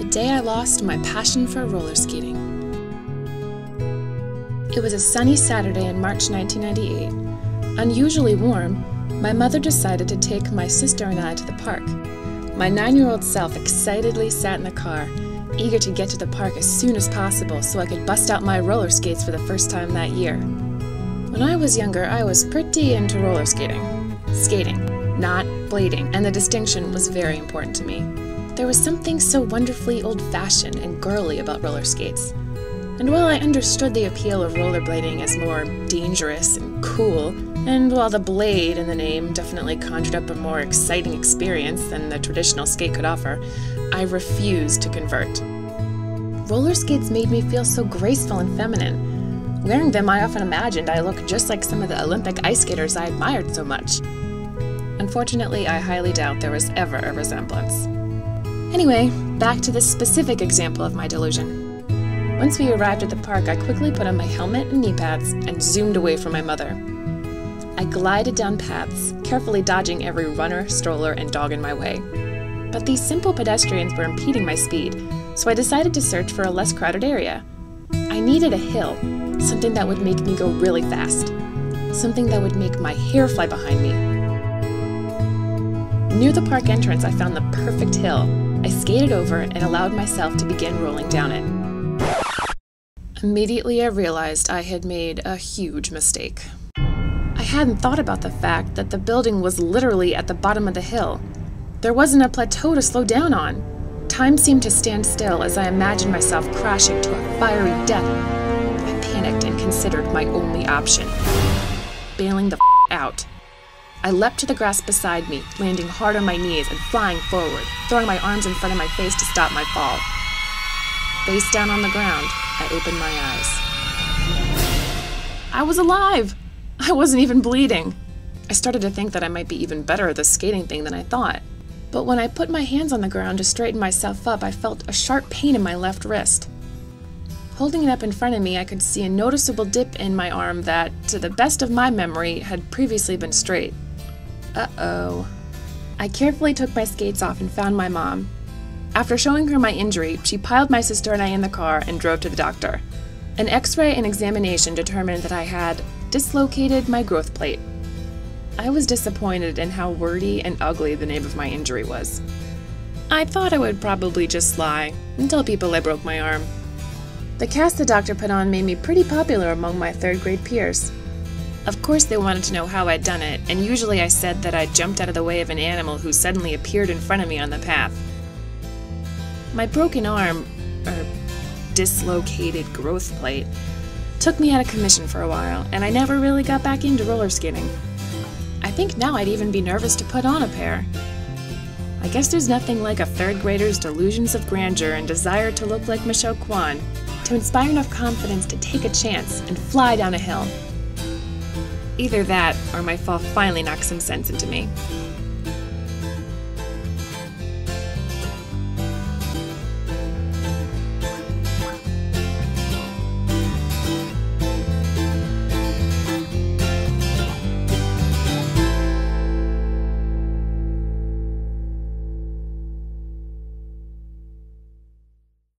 The day I lost my passion for roller skating. It was a sunny Saturday in March 1998. Unusually warm, my mother decided to take my sister and I to the park. My 9-year-old self excitedly sat in the car, eager to get to the park as soon as possible so I could bust out my roller skates for the first time that year. When I was younger, I was pretty into roller skating. Skating, not blading, and the distinction was very important to me. There was something so wonderfully old-fashioned and girly about roller skates. And while I understood the appeal of rollerblading as more dangerous and cool, and while the blade in the name definitely conjured up a more exciting experience than the traditional skate could offer, I refused to convert. Roller skates made me feel so graceful and feminine. Wearing them, I often imagined I looked just like some of the Olympic ice skaters I admired so much. Unfortunately, I highly doubt there was ever a resemblance. Anyway, back to this specific example of my delusion. Once we arrived at the park, I quickly put on my helmet and knee pads and zoomed away from my mother. I glided down paths, carefully dodging every runner, stroller, and dog in my way. But these simple pedestrians were impeding my speed, so I decided to search for a less crowded area. I needed a hill, something that would make me go really fast, something that would make my hair fly behind me. Near the park entrance, I found the perfect hill. I skated over and allowed myself to begin rolling down it. Immediately I realized I had made a huge mistake. I hadn't thought about the fact that the building was literally at the bottom of the hill. There wasn't a plateau to slow down on. Time seemed to stand still as I imagined myself crashing to a fiery death. I panicked and considered my only option: bailing the out. I leapt to the grass beside me, landing hard on my knees and flying forward, throwing my arms in front of my face to stop my fall. Face down on the ground, I opened my eyes. I was alive! I wasn't even bleeding. I started to think that I might be even better at the skating thing than I thought. But when I put my hands on the ground to straighten myself up, I felt a sharp pain in my left wrist. Holding it up in front of me, I could see a noticeable dip in my arm that, to the best of my memory, had previously been straight. Uh-oh. I carefully took my skates off and found my mom. After showing her my injury, she piled my sister and I in the car and drove to the doctor. An x-ray and examination determined that I had dislocated my growth plate. I was disappointed in how wordy and ugly the name of my injury was. I thought I would probably just lie and tell people I broke my arm. The cast the doctor put on made me pretty popular among my third-grade peers. Of course they wanted to know how I'd done it, and usually I said that I'd jumped out of the way of an animal who suddenly appeared in front of me on the path. My broken arm, or dislocated growth plate, took me out of commission for a while, and I never really got back into roller skating. I think now I'd even be nervous to put on a pair. I guess there's nothing like a third grader's delusions of grandeur and desire to look like Michelle Kwan to inspire enough confidence to take a chance and fly down a hill. Either that, or my fall finally knocked some sense into me.